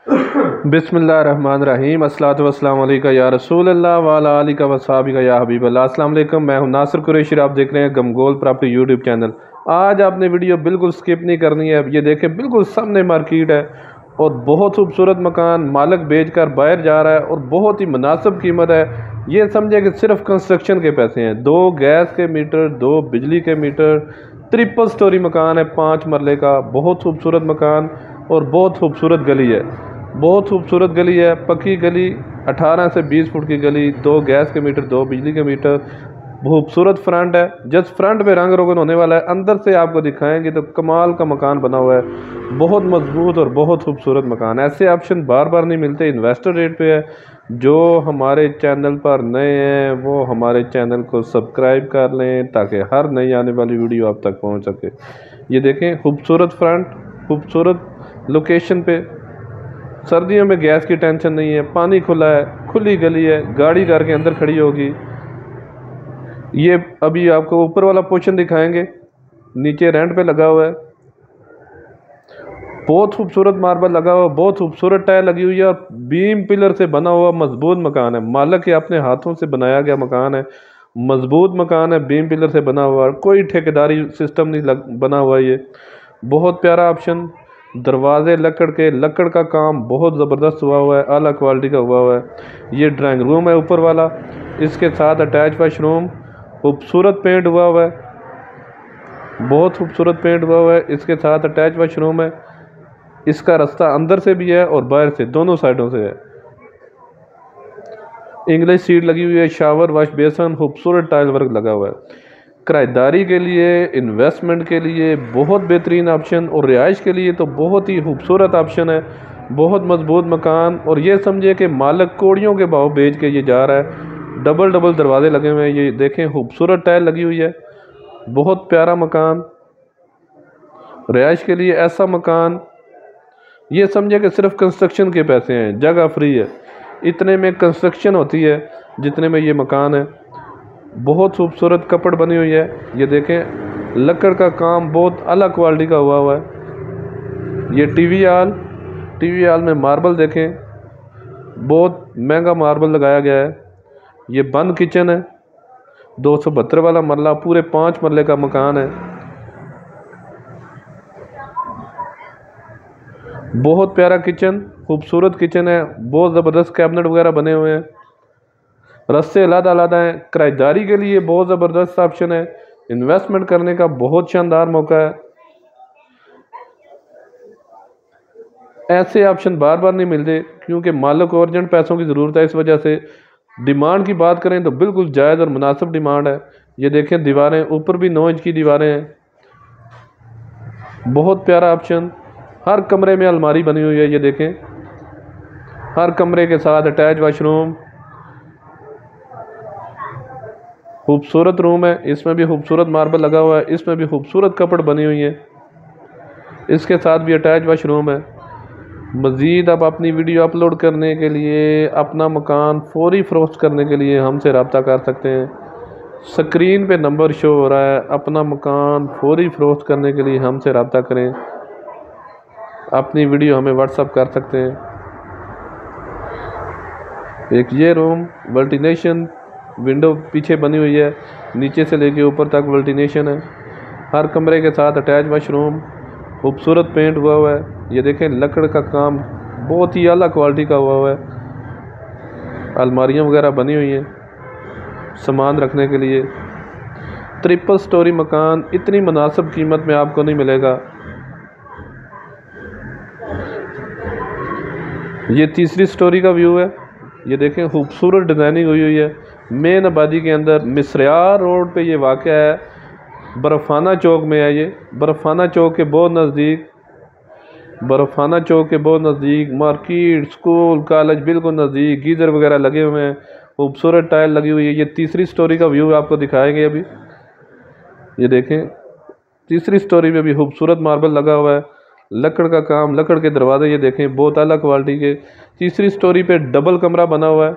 बिस्मिल्लाहिर्रहमानिर्रहीम अस्सलातु वस्सलामु अलैका या रसूल अल्लाह व अला आलिका व सहाबिका या हबीब अल्लाह। अस्सलाम वालेकुम, मैं हूं नासिर कुरैशी। आप देख रहे हैं गमगोल प्रॉपर्टी यूट्यूब चैनल। आज आपने वीडियो बिल्कुल स्किप नहीं करनी है। ये देखें, बिल्कुल सामने मार्केट है और बहुत खूबसूरत मकान मालिक बेच कर बाहर जा रहा है और बहुत ही मुनासिब कीमत है। ये समझे कि सिर्फ कंस्ट्रक्शन के पैसे हैं। 2 गैस के मीटर, 2 बिजली के मीटर, ट्रिपल स्टोरी मकान है, 5 मरले का, बहुत खूबसूरत मकान और बहुत खूबसूरत गली है। बहुत खूबसूरत गली है, पक्की गली, 18 से 20 फुट की गली, 2 गैस के मीटर, 2 बिजली के मीटर, खूबसूरत फ्रंट है। जस्ट फ्रंट पे रंग रोगन होने वाला है। अंदर से आपको दिखाएंगे तो कमाल का मकान बना हुआ है, बहुत मजबूत और बहुत खूबसूरत मकान। ऐसे ऑप्शन बार बार नहीं मिलते। इन्वेस्टर रेट पे है। जो हमारे चैनल पर नए हैं वो हमारे चैनल को सब्सक्राइब कर लें ताकि हर नई आने वाली वीडियो आप तक पहुंच सके। ये देखें, खूबसूरत फ्रंट, खूबसूरत लोकेशन पे। सर्दियों में गैस की टेंशन नहीं है, पानी खुला है, खुली गली है, गाड़ी घर के अंदर खड़ी होगी। ये अभी आपको ऊपर वाला पोर्शन दिखाएंगे, नीचे रेंट पे लगा हुआ है। बहुत खूबसूरत मार्बल लगा हुआ, बहुत खूबसूरत टाइल लगी हुई है और बीम पिलर से बना हुआ मजबूत मकान है। मालिक के अपने हाथों से बनाया गया मकान है, मजबूत मकान है, बीम पिलर से बना हुआ है। कोई ठेकेदारी सिस्टम नहीं बना हुआ। ये बहुत प्यारा ऑप्शन। दरवाजे लकड़ का काम बहुत ज़बरदस्त हुआ है, आला क्वालिटी का हुआ है। ये ड्राइंग रूम है ऊपर वाला, इसके साथ अटैच वाशरूम, खूबसूरत पेंट हुआ है, बहुत खूबसूरत पेंट हुआ है। इसके साथ अटैच वाशरूम है। इसका रास्ता अंदर से भी है और बाहर से, दोनों साइडों से है। इंग्लिश सीट लगी हुई है, शावर, वॉश बेसन, खूबसूरत टाइल वर्क लगा हुआ है। किराएदारी के लिए, इन्वेस्टमेंट के लिए बहुत बेहतरीन ऑप्शन और रिहाइश के लिए तो बहुत ही खूबसूरत ऑप्शन है। बहुत मजबूत मकान और ये समझे कि मालिक कोड़ियों के भाव बेच के ये जा रहा है। डबल डबल दरवाजे लगे हुए हैं। ये देखें, खूबसूरत टाइल लगी हुई है, बहुत प्यारा मकान। रिहाइश के लिए ऐसा मकान, ये समझे कि सिर्फ कंस्ट्रक्शन के पैसे हैं, जगह फ्री है। इतने में कंस्ट्रक्शन होती है जितने में ये मकान है। बहुत खूबसूरत कपड़ बनी हुई है। ये देखें, लकड़ का काम बहुत अलग क्वालिटी का हुआ है। ये टीवी हॉल में मार्बल देखें, बहुत महंगा मार्बल लगाया गया है। ये बंद किचन है, 272 वाला मरला, पूरे 5 मरले का मकान है। बहुत प्यारा किचन, खूबसूरत किचन है, बहुत ज़बरदस्त कैबिनेट वगैरह बने हुए हैं। रस्ते अलग-अलग हैं। किराएदारी के लिए बहुत ज़बरदस्त ऑप्शन है। इन्वेस्टमेंट करने का बहुत शानदार मौका है। ऐसे ऑप्शन बार बार नहीं मिलते क्योंकि मालिक को अर्जेंट पैसों की ज़रूरत है। इस वजह से डिमांड की बात करें तो बिल्कुल जायज़ और मुनासिब डिमांड है। ये देखें, दीवारें ऊपर भी 9 इंच की दीवारें हैं। बहुत प्यारा ऑप्शन। हर कमरे में अलमारी बनी हुई है। ये देखें, हर कमरे के साथ अटैच वाशरूम, खूबसूरत रूम है। इसमें भी खूबसूरत मार्बल लगा हुआ है, इसमें भी खूबसूरत कपड़ बनी हुई है। इसके साथ भी अटैच वाशरूम है। मज़ीद आप अपनी वीडियो अपलोड करने के लिए, अपना मकान फौरी फ़रोख्त करने के लिए हमसे रब्ता कर सकते हैं। स्क्रीन पे नंबर शो हो रहा है। अपना मकान फौरी फ़रोख्त करने के लिए हमसे रब्ता करें। अपनी वीडियो हमें व्हाट्सअप कर सकते हैं। एक ये रूम वेंटिलेशन, विंडो पीछे बनी हुई है, नीचे से लेके ऊपर तक वेंटिलेशन है। हर कमरे के साथ अटैच वाशरूम, खूबसूरत पेंट हुआ है। ये देखें, लकड़ का काम बहुत ही आला क्वालिटी का हुआ है। अलमारियाँ वगैरह बनी हुई हैं सामान रखने के लिए। ट्रिपल स्टोरी मकान इतनी मुनासिब कीमत में आपको नहीं मिलेगा। ये तीसरी स्टोरी का व्यू है। ये देखें, खूबसूरत डिज़ाइनिंग हुई है। मेन आबादी के अंदर मिसरियार रोड पे ये वाक़ है। बर्फाना चौक में है। ये बर्फाना चौक के बहुत नज़दीक, बर्फाना चौक के बहुत नज़दीक मार्केट, स्कूल, कॉलेज बिल्कुल नज़दीक। गीज़र वगैरह लगे हुए हैं, खूबसूरत टाइल लगी हुई है। ये तीसरी स्टोरी का व्यू आपको दिखाएंगे अभी। ये देखें, तीसरी स्टोरी में भी खूबसूरत मार्बल लगा हुआ है, लकड़ का काम, लकड़ के दरवाजे ये देखें, बहुत अलग क्वालिटी के। तीसरी स्टोरी पे डबल कमरा बना हुआ है,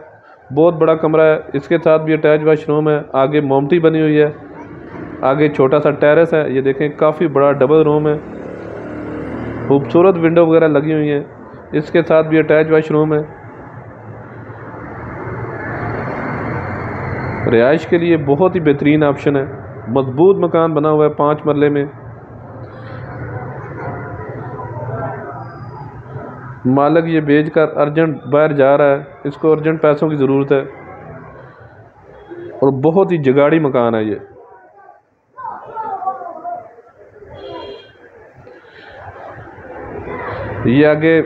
बहुत बड़ा कमरा है। इसके साथ भी अटैच वाशरूम है। आगे मोमटी बनी हुई है, आगे छोटा सा टेरेस है। ये देखें, काफ़ी बड़ा डबल रूम है, खूबसूरत विंडो वगैरह लगी हुई हैं। इसके साथ भी अटैच वाशरूम है। रिहाइश के लिए बहुत ही बेहतरीन ऑप्शन है। मजबूत मकान बना हुआ है 5 मरले में। मालिक ये बेचकर अर्जेंट बाहर जा रहा है, इसको अर्जेंट पैसों की ज़रूरत है और बहुत ही जगाड़ी मकान है ये आगे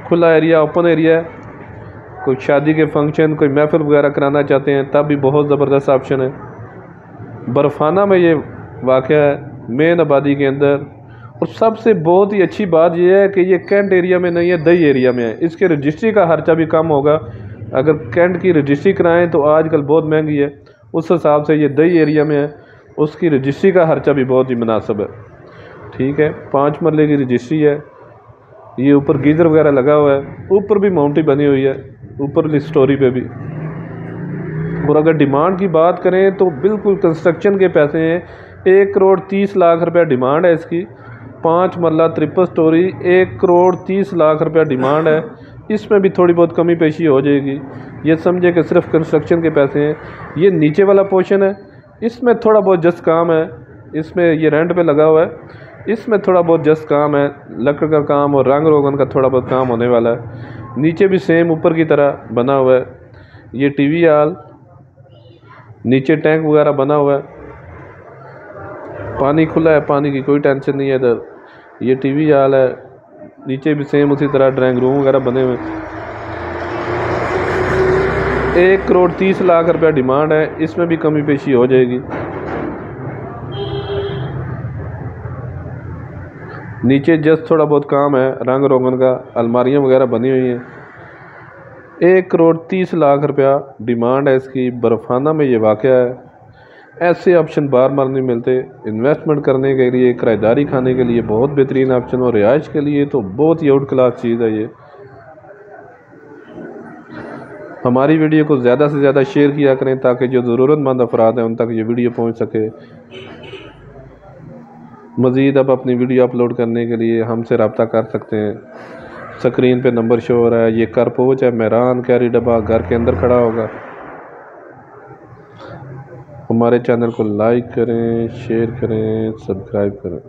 खुला एरिया, ओपन एरिया है। कोई शादी के फंक्शन, कोई महफिल वगैरह कराना चाहते हैं तब भी बहुत ज़बरदस्त ऑप्शन है। बर्फाना में ये वाक़या है, मेन आबादी के अंदर। और सबसे बहुत ही अच्छी बात यह है कि ये कैंट एरिया में नहीं है, दही एरिया में है। इसके रजिस्ट्री का खर्चा भी कम होगा। अगर कैंट की रजिस्ट्री कराएं तो आजकल बहुत महंगी है, उस हिसाब से ये दही एरिया में है, उसकी रजिस्ट्री का खर्चा भी बहुत ही मुनासिब है। ठीक है, 5 मरले की रजिस्ट्री है। ये ऊपर गीज़र वगैरह लगा हुआ है, ऊपर भी माउंटी बनी हुई है, ऊपर स्टोरी पे भी। और अगर डिमांड की बात करें तो बिल्कुल कंस्ट्रक्शन के पैसे हैं। 1,30,00,000 रुपया डिमांड है इसकी। 5 मरला 3 स्टोरी, 1,30,00,000 रुपया डिमांड है। इसमें भी थोड़ी बहुत कमी पेशी हो जाएगी। ये समझे कि सिर्फ कंस्ट्रक्शन के पैसे हैं। ये नीचे वाला पोर्शन है, इसमें थोड़ा बहुत जस्ट काम है। इसमें ये रेंट पे लगा हुआ है, इसमें थोड़ा बहुत जस्ट काम है, लकड़ का काम और रंग रोगन का थोड़ा बहुत काम होने वाला है। नीचे भी सेम ऊपर की तरह बना हुआ है। ये टीवी हॉल, नीचे टैंक वगैरह बना हुआ है, पानी खुला है, पानी की कोई टेंशन नहीं है इधर। ये टीवी हॉल है, नीचे भी सेम उसी तरह ड्राइंग रूम वगैरह बने हुए हैं। 1,30,00,000 रुपया डिमांड है, इसमें भी कमी पेशी हो जाएगी। नीचे जस्ट थोड़ा बहुत काम है, रंग रोगन का, अलमारियाँ वगैरह बनी हुई हैं। 1,30,00,000 रुपया डिमांड है इसकी। बर्फाना में ये वाक़या है। ऐसे ऑप्शन बार बार नहीं मिलते। इन्वेस्टमेंट करने के लिए, किराएदारी खाने के लिए बहुत बेहतरीन ऑप्शन, और रिहाइश के लिए तो बहुत ही आउट क्लास चीज़ है ये। हमारी वीडियो को ज़्यादा से ज़्यादा शेयर किया करें ताकि जो ज़रूरतमंद अफराद हैं उन तक ये वीडियो पहुंच सके। मज़ीद अब अपनी वीडियो अपलोड करने के लिए हमसे रब्ता कर सकते हैं। स्क्रीन पे नंबर शो हो रहा है। ये करपोच है, मेहरान कैरी डब्बा घर के अंदर खड़ा होगा। हमारे चैनल को लाइक करें, शेयर करें, सब्सक्राइब करें।